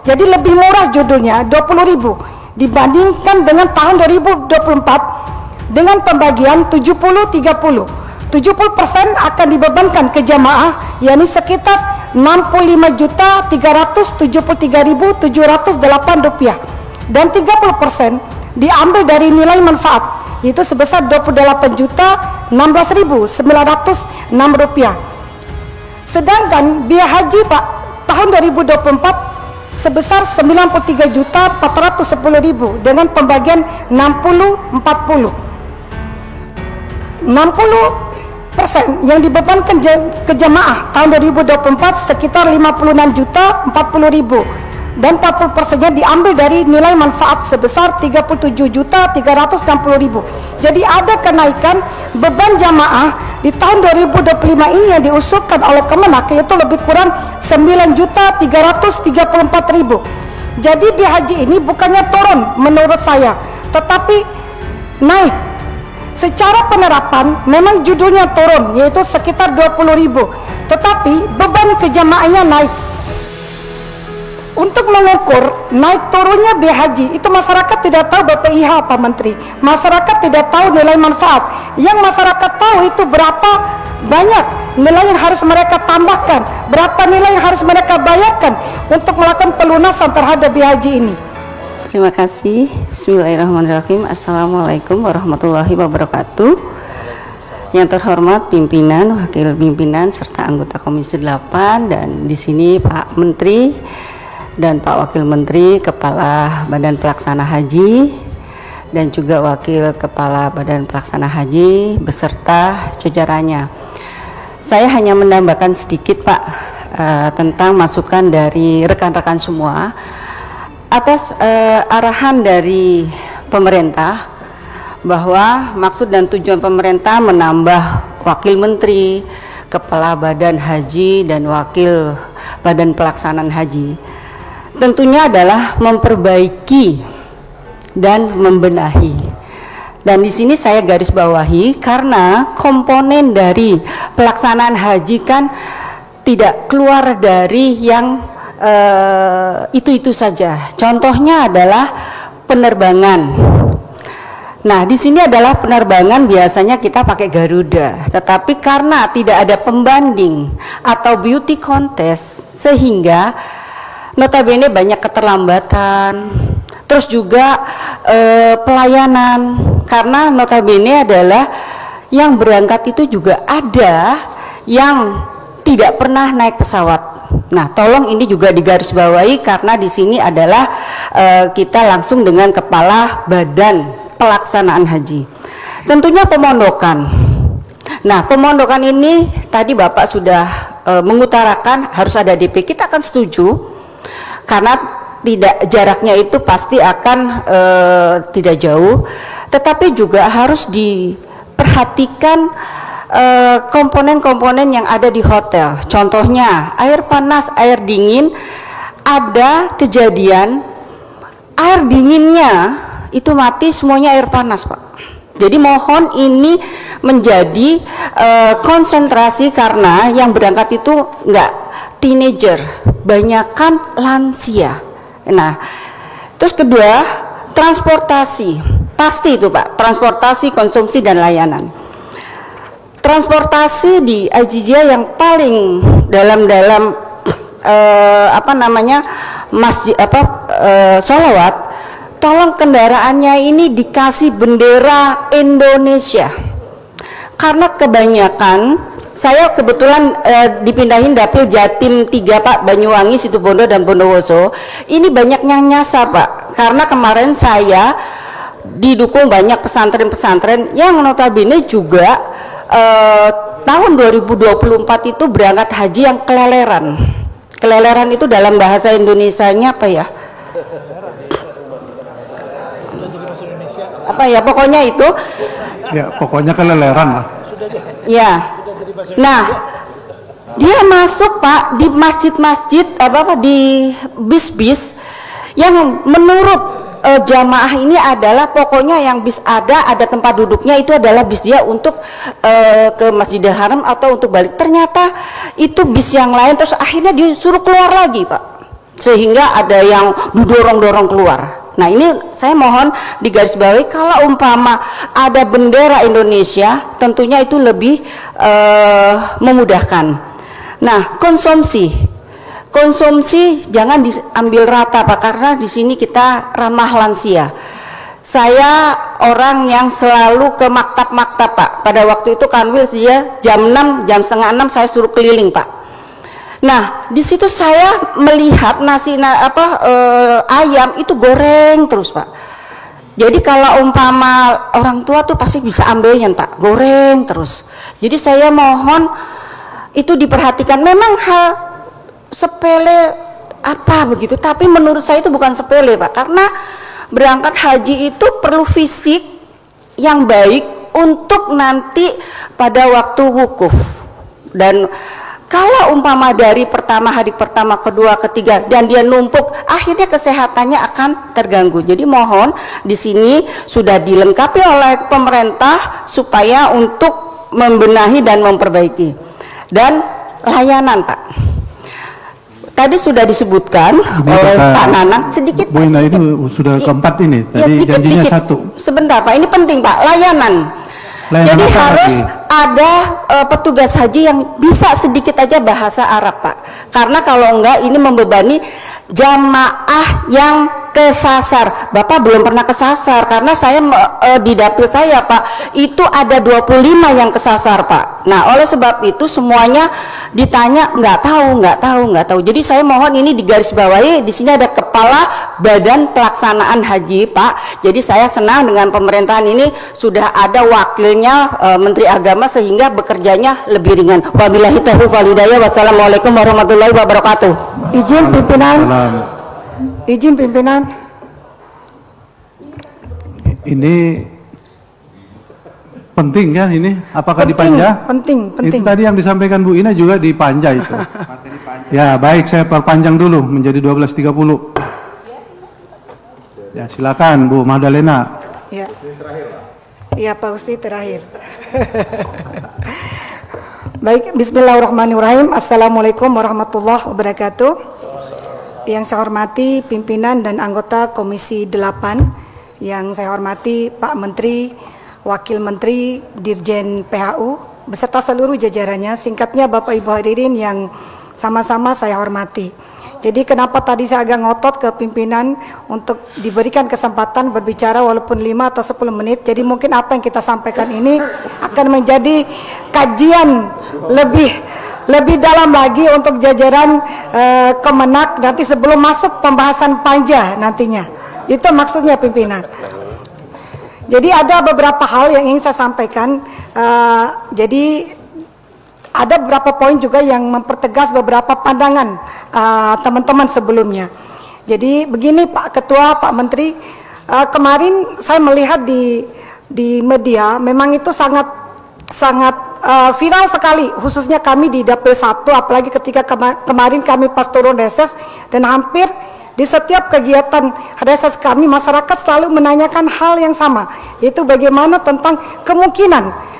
Jadi lebih murah judulnya 20.000 dibandingkan dengan tahun 2024 dengan pembagian 70-30. 70% akan dibebankan ke jamaah, yakni sekitar 65.373.708 rupiah, dan 30% diambil dari nilai manfaat, yaitu sebesar 28.016.906 rupiah. Sedangkan biaya haji Pak tahun 2024 sebesar 93.410.000 dengan pembagian 60-40. 60% yang dibebankan ke jamaah tahun 2024 sekitar 56.040.000, dan 40%-nya diambil dari nilai manfaat sebesar 37.360.000. Jadi ada kenaikan beban jamaah di tahun 2025 ini yang diusulkan oleh Kemenak, yaitu lebih kurang 9.334.000. Jadi biaya haji ini bukannya turun menurut saya, tetapi naik. Secara penerapan memang judulnya turun, yaitu sekitar 20.000, tetapi beban ke jamaahnya naik. Untuk mengukur naik turunnya biaya haji itu masyarakat tidak tahu BPIH Pak Menteri. Masyarakat tidak tahu nilai manfaat. Yang masyarakat tahu itu berapa banyak nilai yang harus mereka tambahkan, berapa nilai yang harus mereka bayarkan untuk melakukan pelunasan terhadap biaya haji ini. Terima kasih. Bismillahirrahmanirrahim. Assalamualaikum warahmatullahi wabarakatuh. Yang terhormat pimpinan, wakil pimpinan serta anggota Komisi 8, dan di sini Pak Menteri dan Pak Wakil Menteri, Kepala Badan Pelaksana Haji, dan juga Wakil Kepala Badan Pelaksana Haji beserta jajarannya. Saya hanya menambahkan sedikit Pak tentang masukan dari rekan-rekan semua atas arahan dari pemerintah bahwa maksud dan tujuan pemerintah menambah Wakil Menteri, Kepala Badan Haji, dan Wakil Badan Pelaksanaan Haji tentunya adalah memperbaiki dan membenahi. Dan di sini saya garis bawahi karena komponen dari pelaksanaan haji kan tidak keluar dari yang itu-itu saja. Contohnya adalah penerbangan. Nah, di sini adalah penerbangan biasanya kita pakai Garuda, tetapi karena tidak ada pembanding atau beauty contest sehingga notabene banyak keterlambatan, terus juga pelayanan, karena notabene adalah yang berangkat itu juga ada yang tidak pernah naik pesawat. Nah, tolong ini juga digarisbawahi karena di sini adalah kita langsung dengan Kepala Badan Pelaksanaan Haji. Tentunya pemondokan. Nah, pemondokan ini tadi Bapak sudah mengutarakan harus ada DP. Kita akan setuju. Karena tidak, jaraknya itu pasti akan tidak jauh, tetapi juga harus diperhatikan komponen-komponen yang ada di hotel. Contohnya air panas, air dingin. Ada kejadian air dinginnya itu mati, semuanya air panas Pak. Jadi mohon ini menjadi konsentrasi karena yang berangkat itu enggak teenager, banyakan lansia. Nah, terus kedua, transportasi. Pasti itu Pak, transportasi, konsumsi, dan layanan. Transportasi di Ajijia yang paling dalam masjid sholawat, tolong kendaraannya ini dikasih bendera Indonesia. Karena kebanyakan saya kebetulan dipindahin dapil Jatim 3 Pak, Banyuwangi, Situbondo, dan Bondowoso. Ini banyak yang nyasar Pak, karena kemarin saya didukung banyak pesantren-pesantren yang notabene juga tahun 2024 itu berangkat haji yang keleleran. Keleleran itu dalam bahasa Indonesianya apa ya? Apa ya, pokoknya itu ya, pokoknya keleleran lah ya. Nah, dia masuk Pak di masjid-masjid di bis-bis yang menurut jamaah ini adalah pokoknya yang bis ada tempat duduknya, itu adalah bis dia untuk ke Masjidil Haram atau untuk balik. Ternyata itu bis yang lain, terus akhirnya disuruh keluar lagi Pak. sehingga ada yang didorong-dorong keluar. Nah, ini saya mohon digarisbawahi, kalau umpama ada bendera Indonesia tentunya itu lebih memudahkan. Nah, konsumsi jangan diambil rata Pak, karena di sini kita ramah lansia. Saya orang yang selalu ke maktab-maktab Pak. Pada waktu itu Kanwil dia jam 6, jam setengah 6 saya suruh keliling Pak. Nah, di situ saya melihat ayam itu goreng terus Pak. Jadi kalau umpama orang tua tuh pasti bisa ambilnya Pak, goreng terus. Jadi saya mohon itu diperhatikan. Memang hal sepele apa begitu, tapi menurut saya itu bukan sepele Pak, karena berangkat haji itu perlu fisik yang baik untuk nanti pada waktu wukuf. Dan kalau umpama dari hari pertama, kedua, ketiga dan dia numpuk, akhirnya kesehatannya akan terganggu. Jadi mohon di sini sudah dilengkapi oleh pemerintah supaya untuk membenahi dan memperbaiki. Dan layanan Pak, tadi sudah disebutkan oleh Pak Nanang sedikit. Bu Ina, ini sudah keempat ini. Tadi ya, janjinya satu. Sebentar Pak, ini penting Pak, layanan. Jadi harus ada petugas haji yang bisa sedikit aja bahasa Arab Pak. Karena kalau enggak ini membebani jamaah yang kesasar. Bapak belum pernah kesasar, karena saya di dapil saya Pak itu ada 25 yang kesasar Pak. Nah, oleh sebab itu semuanya ditanya nggak tahu. Jadi saya mohon ini digarisbawahi. Di sini ada kepala Badan Pelaksanaan Haji Pak. Jadi saya senang dengan pemerintahan ini sudah ada wakilnya Menteri Agama sehingga bekerjanya lebih ringan. Wabillahi taufiq wal hidayah. Wassalamualaikum warahmatullahi wabarakatuh. Izin pimpinan. Ini penting kan ini? Apakah dipanja? Penting. Itu tadi yang disampaikan Bu Ina juga dipanja itu. Ya, baik, saya perpanjang dulu menjadi 12.30. Ya, silakan Bu Madalena. Ya. Iya Pak Usti, terakhir. Baik, bismillahirrahmanirrahim. Assalamualaikum warahmatullahi wabarakatuh. Yang saya hormati pimpinan dan anggota Komisi 8, yang saya hormati Pak Menteri, Wakil Menteri, Dirjen PHU, beserta seluruh jajarannya, singkatnya Bapak Ibu hadirin yang sama-sama saya hormati. Jadi kenapa tadi saya agak ngotot ke pimpinan untuk diberikan kesempatan berbicara walaupun 5 atau 10 menit. Jadi mungkin apa yang kita sampaikan ini akan menjadi kajian lebih dalam lagi untuk jajaran Kemenak nanti sebelum masuk pembahasan panja nantinya. Itu maksudnya pimpinan. Jadi ada beberapa hal yang ingin saya sampaikan. Jadi ada beberapa poin juga yang mempertegas beberapa pandangan teman-teman sebelumnya. Jadi begini Pak Ketua, Pak Menteri, kemarin saya melihat di media memang itu sangat viral sekali, khususnya kami di Dapil 1, apalagi ketika kemarin kami pas turun reses, dan hampir di setiap kegiatan reses kami masyarakat selalu menanyakan hal yang sama, yaitu bagaimana tentang kemungkinan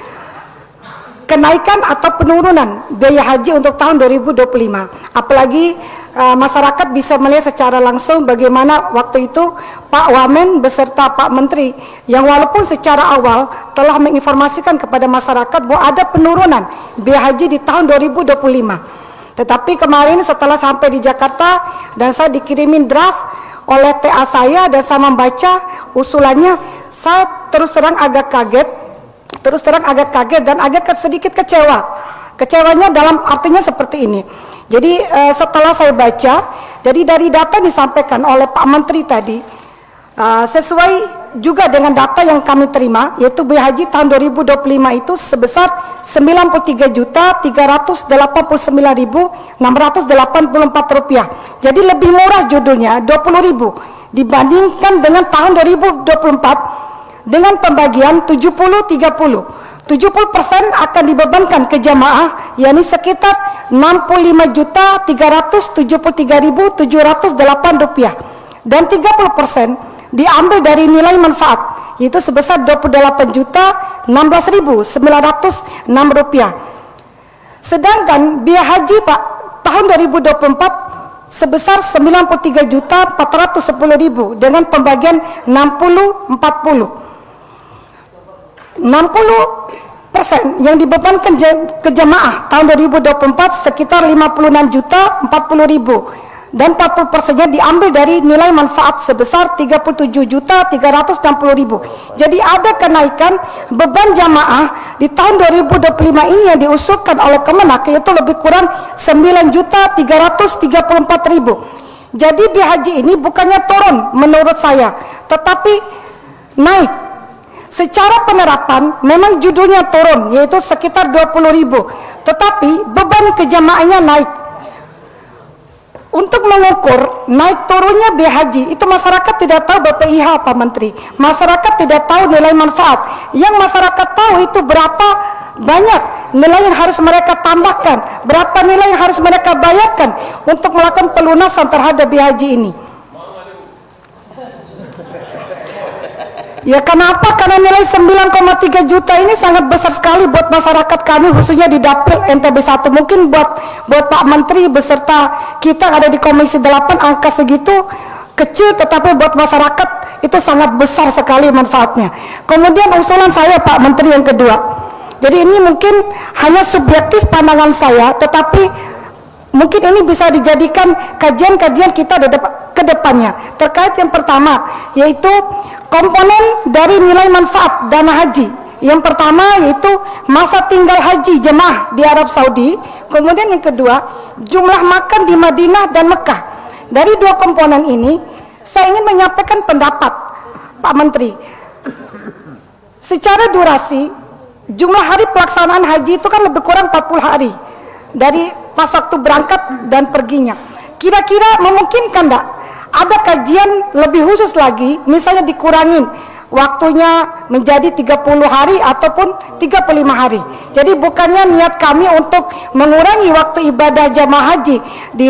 kenaikan atau penurunan biaya haji untuk tahun 2025. Apalagi masyarakat bisa melihat secara langsung bagaimana waktu itu Pak Wamen beserta Pak Menteri yang walaupun secara awal telah menginformasikan kepada masyarakat bahwa ada penurunan biaya haji di tahun 2025. Tetapi kemarin setelah sampai di Jakarta dan saya dikirimin draft oleh TA saya dan saya membaca usulannya, saya terus terang agak kaget dan agak sedikit kecewa. Kecewanya dalam artinya seperti ini. Jadi setelah saya baca, jadi dari data disampaikan oleh Pak Menteri tadi, sesuai juga dengan data yang kami terima, yaitu biaya haji tahun 2025 itu sebesar 93.389.684 rupiah. Jadi lebih murah judulnya 20.000 dibandingkan dengan tahun 2024 dengan pembagian 70-30. 70% akan dibebankan ke jamaah, yakni sekitar 65.373.708 rupiah, dan 30% diambil dari nilai manfaat, yaitu sebesar 28.016.906 rupiah. Sedangkan biaya haji Pak tahun 2024 sebesar 93.410.000 dengan pembagian 60-40. 60% yang dibebankan ke jamaah tahun 2024 sekitar 56.040.000 dan 40%-nya diambil dari nilai manfaat sebesar 37.360.000. Jadi ada kenaikan beban jamaah di tahun 2025 ini yang diusulkan oleh Kemenak, yaitu lebih kurang 9.334.000. Jadi biaya haji ini bukannya turun menurut saya, tetapi naik. Secara penerapan memang judulnya turun, yaitu sekitar 20.000, tetapi beban ke jamaahnya naik. Untuk mengukur naik turunnya biaya haji, itu masyarakat tidak tahu BPIH Pak Menteri. Masyarakat tidak tahu nilai manfaat. Yang masyarakat tahu itu berapa banyak nilai yang harus mereka tambahkan, berapa nilai yang harus mereka bayarkan untuk melakukan pelunasan terhadap biaya haji ini. Ya kenapa? Karena nilai 9,3 juta ini sangat besar sekali buat masyarakat kami, khususnya di Dapil NTB 1. Mungkin buat Pak Menteri beserta kita ada di Komisi 8 angka segitu kecil, tetapi buat masyarakat itu sangat besar sekali manfaatnya. Kemudian usulan saya Pak Menteri yang kedua, jadi ini mungkin hanya subjektif pandangan saya, tetapi mungkin ini bisa dijadikan kajian-kajian kita ke depannya. Terkait yang pertama, yaitu komponen dari nilai manfaat dana haji. Yang pertama yaitu masa tinggal haji jemaah di Arab Saudi. Kemudian yang kedua, jumlah makan di Madinah dan Mekah. Dari dua komponen ini, saya ingin menyampaikan pendapat Pak Menteri. Secara durasi, jumlah hari pelaksanaan haji itu kan lebih kurang 40 hari. Dari pas waktu berangkat dan perginya. Kira-kira memungkinkan enggak ada kajian lebih khusus lagi, misalnya dikurangin waktunya menjadi 30 hari ataupun 35 hari. Jadi bukannya niat kami untuk mengurangi waktu ibadah jamaah haji di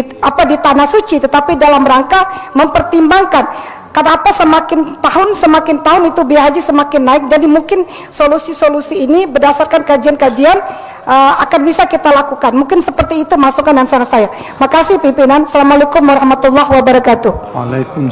tanah suci, tetapi dalam rangka mempertimbangkan kenapa semakin tahun itu biaya haji semakin naik. Jadi mungkin solusi-solusi ini berdasarkan kajian-kajian akan bisa kita lakukan. Mungkin seperti itu masukan dan saran saya. Makasih pimpinan. Assalamualaikum warahmatullahi wabarakatuh. Waalaikumsalam.